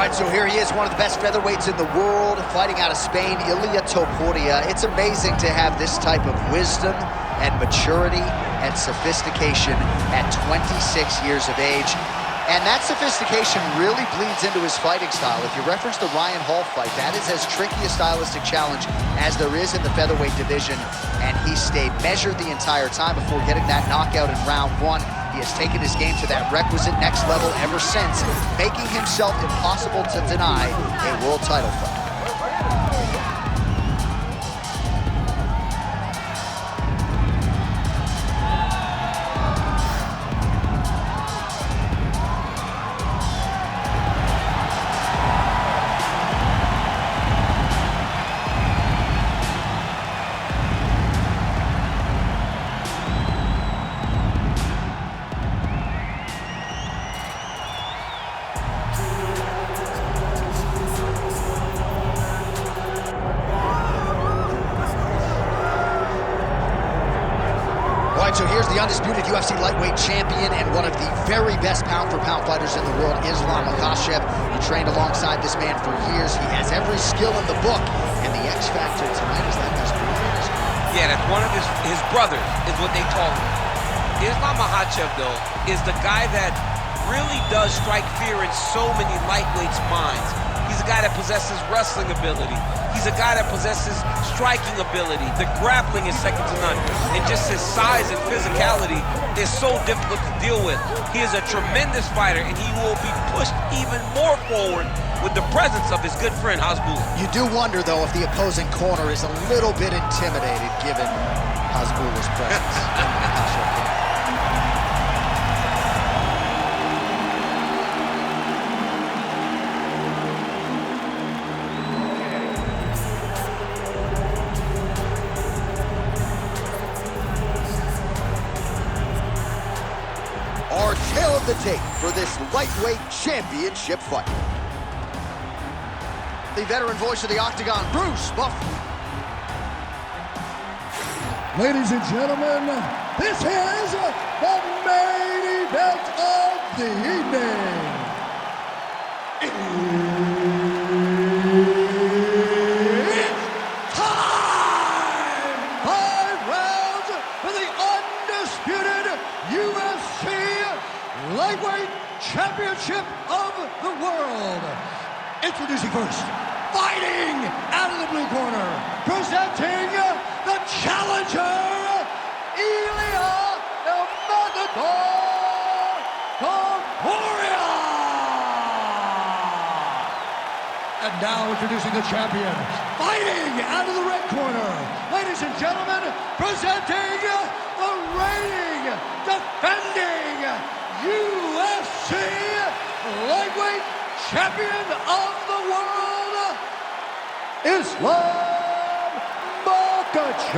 right, so here he is, one of the best featherweights in the world, fighting out of Spain, Ilia Topuria. It's amazing to have this type of wisdom and maturity and sophistication at 26 years of age. And that sophistication really bleeds into his fighting style. If you reference the Ryan Hall fight, that is as tricky a stylistic challenge as there is in the featherweight division. And he stayed measured the entire time before getting that knockout in round one. He has taken his game to that requisite next level ever since, making himself impossible to deny a world title fight. So here's the undisputed UFC lightweight champion and one of the very best pound-for-pound fighters in the world, Islam Makhachev. He trained alongside this man for years. He has every skill in the book, and the X factor tonight is that he's brilliant. Yeah, that's one of his brothers, is what they call him. Islam Makhachev, though, is the guy that really does strike fear in so many lightweights' minds. He's a guy that possesses wrestling ability. He's a guy that possesses striking ability. The grappling is second to none. And just his size and physicality is so difficult to deal with. He is a tremendous fighter, and he will be pushed even more forward with the presence of his good friend, Hasbulla. You do wonder, though, if the opposing corner is a little bit intimidated given Hasbulla's presence. Our tail of the tape for this lightweight championship fight. The veteran voice of the octagon, Bruce Buff. Ladies and gentlemen, this is the main event of the evening. It's time! 5 rounds for the undisputed UFC Lightweight Championship of the world. Introducing first, fighting out of the blue corner, presenting the challenger, Ilia Topuria. And now introducing the champion, fighting out of the red corner, ladies and gentlemen, presenting the reigning, defending UFC Lightweight Champion of the world, Islam Makhachev.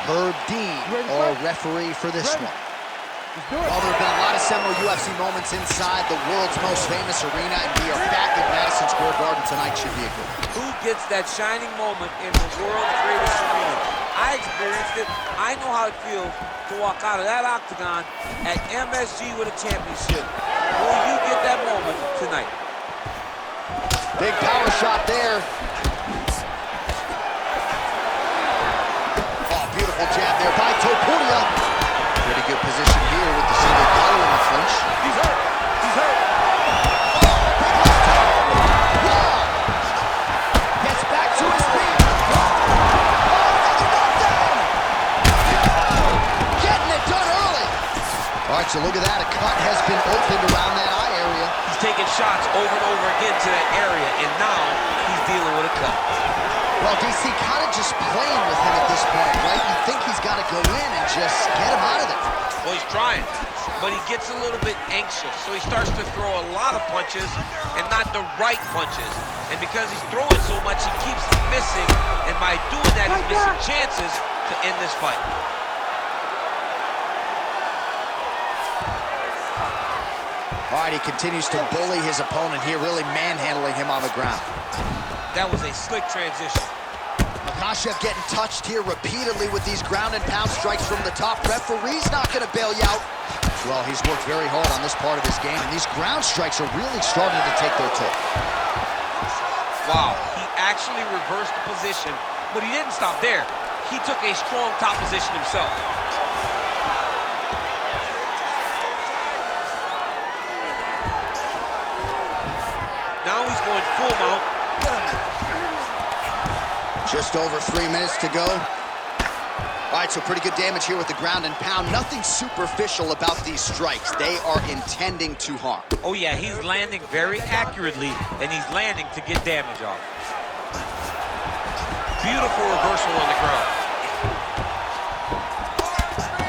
Herb Dean, our referee for this one. Well, there have been a lot of seminal UFC moments inside the world's most famous arena, and we are back at Madison Square Garden tonight. Should be a good one. Who gets that shining moment in the world's greatest arena? I experienced it. I know how it feels to walk out of that octagon at MSG with a championship. Will you get that moment tonight? Big power shot there. Oh, beautiful jab there by Topuria. Pretty good position here with the single collar in the clinch. He's hurt. He's hurt. Gets back to his feet. Getting it done early. All right, so look at that. A cut has been opened around that eye area. He's taking shots over and over again to that area, and now he's dealing with a cut. Well, DC kind of just playing with him at this point, right? You think he's got to go in and just get him out of there. Well, he's trying, but he gets a little bit anxious, so he starts to throw a lot of punches and not the right punches. And because he's throwing so much, he keeps missing, and by doing that, he's missing chances to end this fight. All right, he continues to bully his opponent here, really manhandling him on the ground. That was a slick transition. Makhachev getting touched here repeatedly with these ground and pound strikes from the top. Referee's not going to bail you out. Well, he's worked very hard on this part of his game, and these ground strikes are really starting to take their toll. Wow, he actually reversed the position, but he didn't stop there. He took a strong top position himself. Now he's going full mount. Just over 3 minutes to go. All right, so pretty good damage here with the ground and pound. Nothing superficial about these strikes. They are intending to harm. Oh yeah, he's landing very accurately, and he's landing to get damage off. Beautiful reversal on the ground.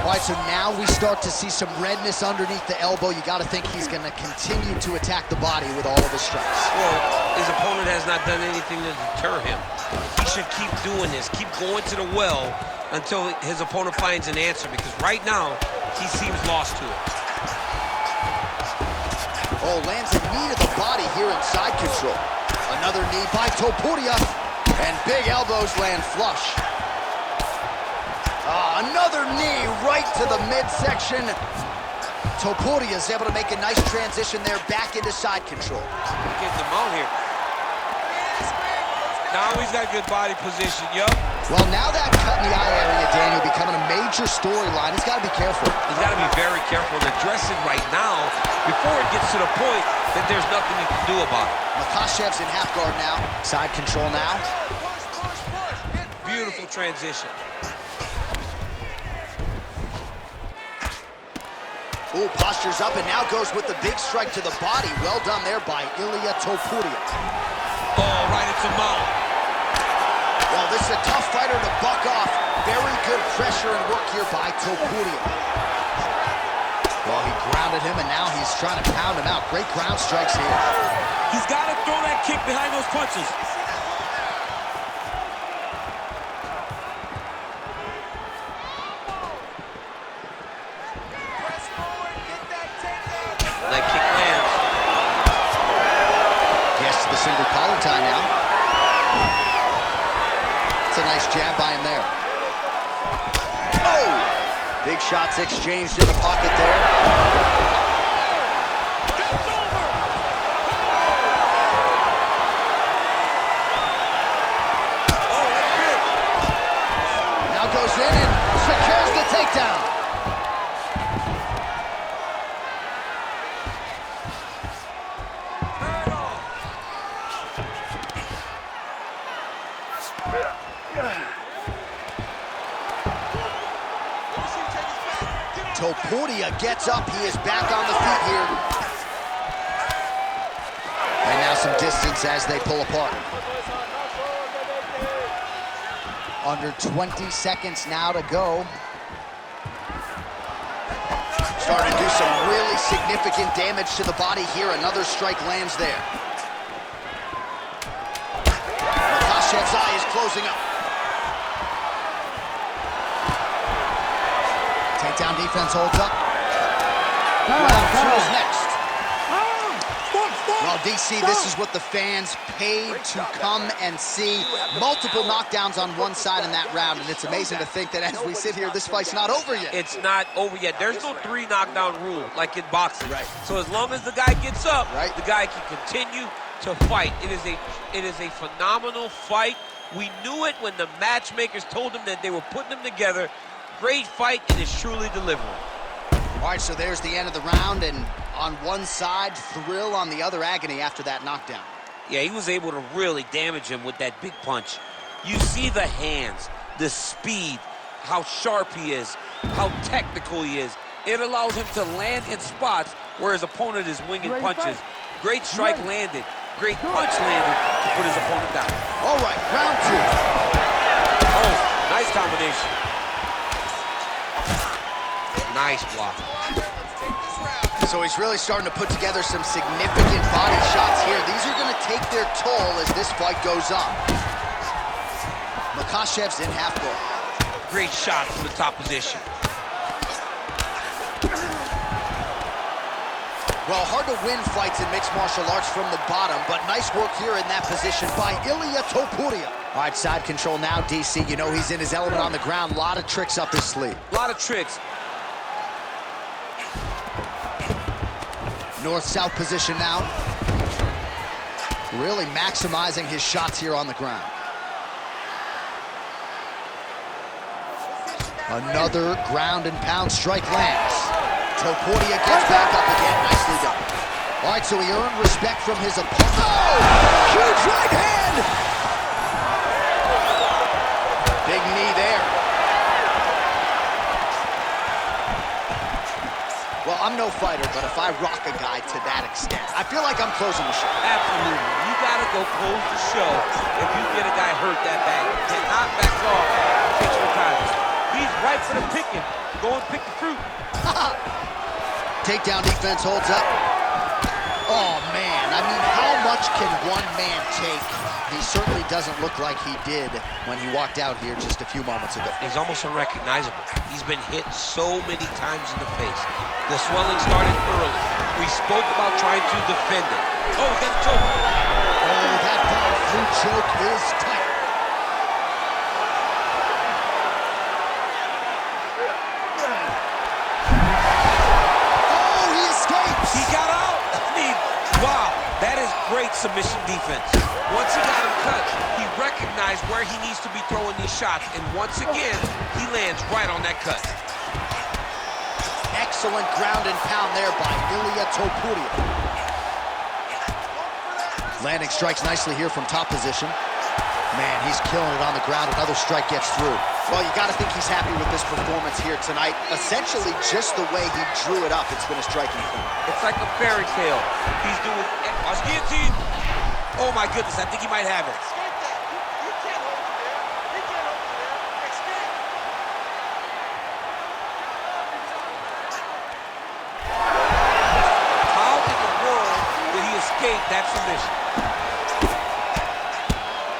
All right, so now we start to see some redness underneath the elbow. You got to think he's going to continue to attack the body with all of his strikes. Well, his opponent has not done anything to deter him. He should keep doing this, keep going to the well until his opponent finds an answer, because right now, he seems lost to it. Oh, lands a knee to the body here in side control. Another knee by Topuria, and big elbows land flush. Another knee right to the midsection. Topuria is able to make a nice transition there back into side control. Getting him out here. Now he's got good body position, yup. Well, now that cut in the eye area, Daniel, becoming a major storyline. He's got to be careful. He's got to be very careful and address it right now before it gets to the point that there's nothing he can do about it. Makhachev's in half guard now. Side control now. Beautiful transition. Ooh, postures up and now goes with the big strike to the body. Well done there by Ilia Topuria. Oh, right into mount. Well, this is a tough fighter to buck off. Very good pressure and work here by Topuria. Well, he grounded him, and now he's trying to pound him out. Great ground strikes here. He's got to throw that kick behind those punches. That kick lands. Yes, to the single collar tie now. It's a nice jab by him there. Oh! Big shots exchanged in the pocket there. Now goes in and secures the takedown. Topuria gets up. He is back on the feet here. And now some distance as they pull apart. Under 20 seconds now to go. Starting to do some really significant damage to the body here. Another strike lands there. Makhachev's eye is closing up. Takedown defense holds up. Round two is next. Well, DC, this is what the fans paid to come and see. Multiple knockdowns on one side in that round, and it's amazing to think that as we sit here, this fight's not over yet. It's not over yet. There's no 3 knockdown rule like in boxing. Right. So as long as the guy gets up, right, the guy can continue to fight. It is a phenomenal fight. We knew it when the matchmakers told them that they were putting them together. Great fight, and is truly delivering. All right, so there's the end of the round, and on one side, thrill, on the other, agony after that knockdown. Yeah, he was able to really damage him with that big punch. You see the hands, the speed, how sharp he is, how technical he is. It allows him to land in spots where his opponent is winging punches. Great strike landed, great punch landed to put his opponent down. All right, round two. Oh, nice combination. Nice block. So he's really starting to put together some significant body shots here. These are going to take their toll as this fight goes on. Makhachev's in half guard. Great shot from the top position. Well, hard to win fights in mixed martial arts from the bottom, but nice work here in that position by Ilia Topuria. All right, side control now, DC. You know he's in his element on the ground. A lot of tricks up his sleeve. A lot of tricks. north-south position now. Really maximizing his shots here on the ground. Another ground and pound strike lands. Topuria gets back up again, nicely done. All right, so he earned respect from his opponent. Oh! Huge right hand! Big knee there. Well, I'm no fighter, but if I rock a guy to that extent, I feel like I'm closing the show. Absolutely. You gotta go close the show if you get a guy hurt that bad. You cannot back off and your time. He's right for the picking. Go and pick the fruit. Takedown defense holds up. Oh, man. I mean, how much can one man take? He certainly doesn't look like he did when he walked out here just a few moments ago. He's almost unrecognizable. He's been hit so many times in the face. The swelling started early. We spoke about trying to defend it. Oh, he got the choke. Oh, that ball flute choke is tight. Oh, he escapes. He got out. I mean, wow, that is great submission defense. Once he got him cut, he recognized where he needs to be throwing these shots, and once again, he lands right on that cut. Excellent ground and pound there by Ilia Topuria. Landing strikes nicely here from top position. Man, he's killing it on the ground. Another strike gets through. Well, you got to think he's happy with this performance here tonight. Essentially, just the way he drew it up, it's been a striking thing. It's like a fairy tale. He's doing guillotine. Oh my goodness, I think he might have it. How in the world did he escape that submission?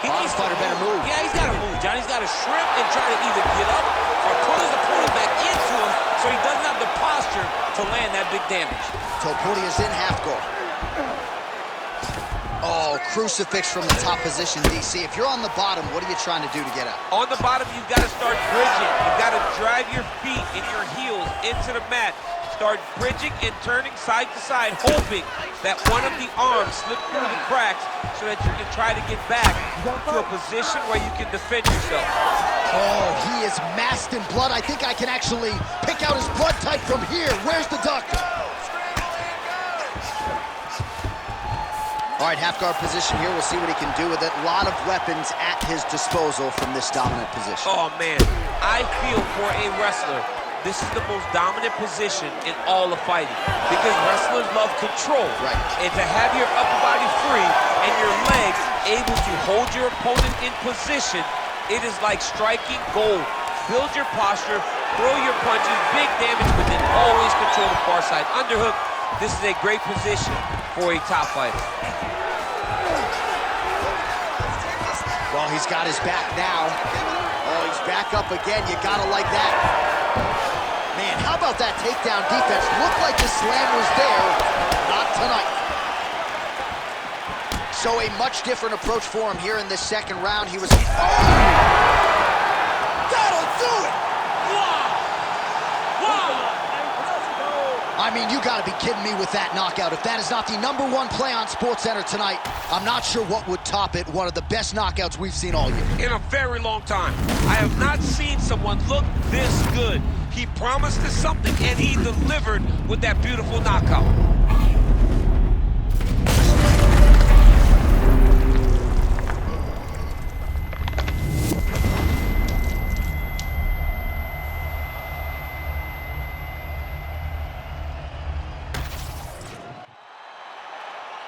He needs to better move. Yeah, he's got to move, Johnny. He's got to shrimp and try to either get up or pull his opponent back into him so he doesn't have the posture to land that big damage. Topuria's in half guard. Oh, crucifix from the top position, DC. If you're on the bottom, what are you trying to do to get out? On the bottom, you've got to start bridging. You've got to drive your feet and your heels into the mat. Start bridging and turning side to side, hoping that one of the arms slips through the cracks so that you can try to get back to a position where you can defend yourself. Oh, he is masked in blood. I think I can actually pick out his blood type from here. Where's the doctor? All right, half guard position here. We'll see what he can do with it. A lot of weapons at his disposal from this dominant position. Oh, man. I feel for a wrestler, this is the most dominant position in all of fighting because wrestlers love control. Right. And to have your upper body free and your legs able to hold your opponent in position, it is like striking gold. Build your posture, throw your punches, big damage, but then always control the far side. Underhook, this is a great position for a top fighter. Well, he's got his back now. Oh, he's back up again. You gotta like that. Man, how about that takedown defense? Looked like the slam was there. Not tonight. So a much different approach for him here in this second round. He was... Oh! That'll do it! I mean, you gotta be kidding me with that knockout. If that is not the #1 play on SportsCenter tonight, I'm not sure what would top it. One of the best knockouts we've seen all year. In a very long time. I have not seen someone look this good. He promised us something, and he delivered with that beautiful knockout.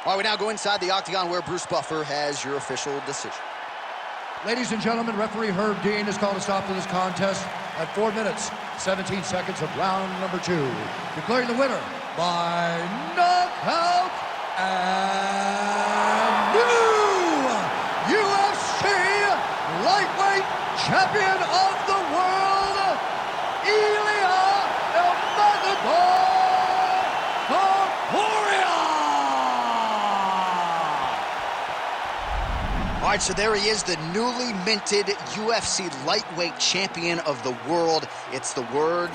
All right, we now go inside the octagon where Bruce Buffer has your official decision. Ladies and gentlemen, referee Herb Dean has called a stop to this contest at 4 minutes, 17 seconds of round number 2. Declaring the winner by knockout and new UFC lightweight champion of the world, Ilia Topuria. All right, so there he is, the newly minted UFC lightweight champion of the world. It's the word